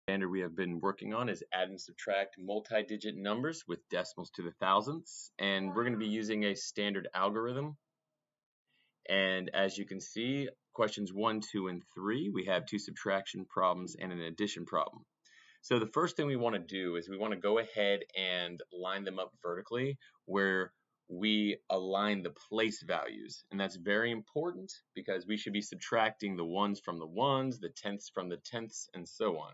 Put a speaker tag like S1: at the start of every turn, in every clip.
S1: Standard we have been working on is add and subtract multi-digit numbers with decimals to the thousandths, and we're going to be using a standard algorithm. And as you can see, questions 1, 2, and 3, we have 2 subtraction problems and an addition problem. So the first thing we want to do is we want to go ahead and line them up vertically where we align the place values. And that's very important because we should be subtracting the ones from the ones, the tenths from the tenths, and so on.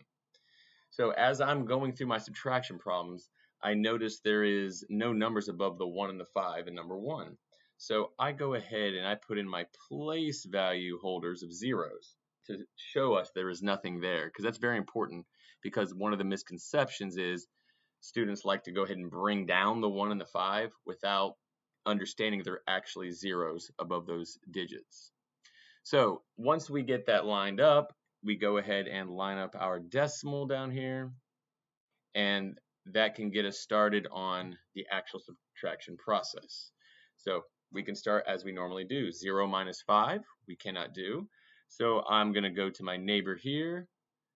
S1: So as I'm going through my subtraction problems, I notice there is no numbers above the 1 and the 5 in number 1. So I go ahead and I put in my place value holders of zeros to show us there is nothing there, because that's very important, because one of the misconceptions is students like to go ahead and bring down the 1 and the 5 without understanding they're actually zeros above those digits. So once we get that lined up, we go ahead and line up our decimal down here, and that can get us started on the actual subtraction process. So we can start as we normally do. 0 minus 5, we cannot do. So I'm going to go to my neighbor here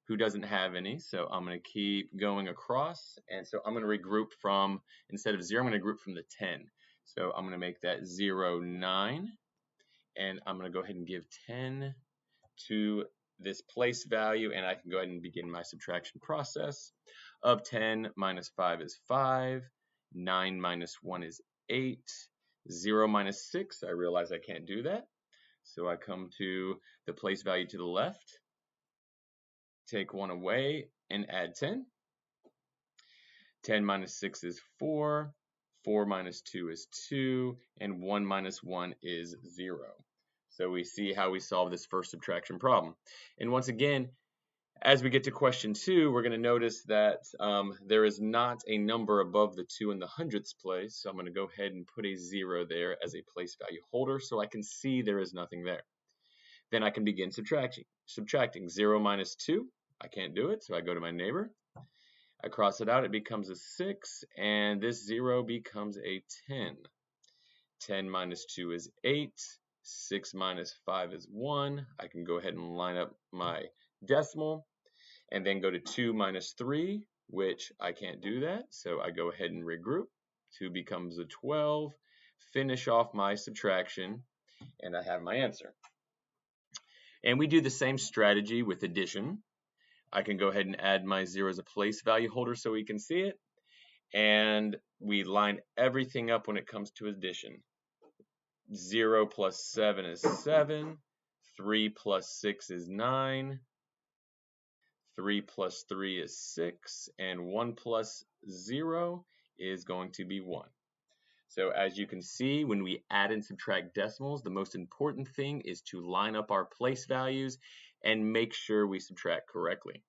S1: who doesn't have any. So I'm going to keep going across. And so I'm going to regroup from, instead of 0, I'm going to group from the 10. So I'm going to make that 0, 9. And I'm going to go ahead and give 10 to this place value, and I can go ahead and begin my subtraction process. Of 10 minus 5 is 5, 9 minus 1 is 8, 0 minus 6, I realize I can't do that. So I come to the place value to the left, take 1 away, and add 10. 10 minus 6 is 4, 4 minus 2 is 2, and 1 minus 1 is 0. So we see how we solve this first subtraction problem. And once again, as we get to question 2, we're going to notice that there is not a number above the 2 in the hundredths place. So I'm going to go ahead and put a 0 there as a place value holder so I can see there is nothing there. Then I can begin subtracting. 0 minus 2, I can't do it, so I go to my neighbor. I cross it out, it becomes a 6, and this 0 becomes a 10. 10 minus 2 is 8. 6 minus 5 is 1. I can go ahead and line up my decimal and then go to 2 minus 3, which I can't do that. So I go ahead and regroup. 2 becomes a 12. Finish off my subtraction, and I have my answer. And we do the same strategy with addition. I can go ahead and add my 0 as a place value holder so we can see it. And we line everything up when it comes to addition. 0 plus 7 is 7. 3 plus 6 is 9. 3 plus 3 is 6. And 1 plus 0 is going to be 1. So as you can see, when we add and subtract decimals, the most important thing is to line up our place values and make sure we subtract correctly.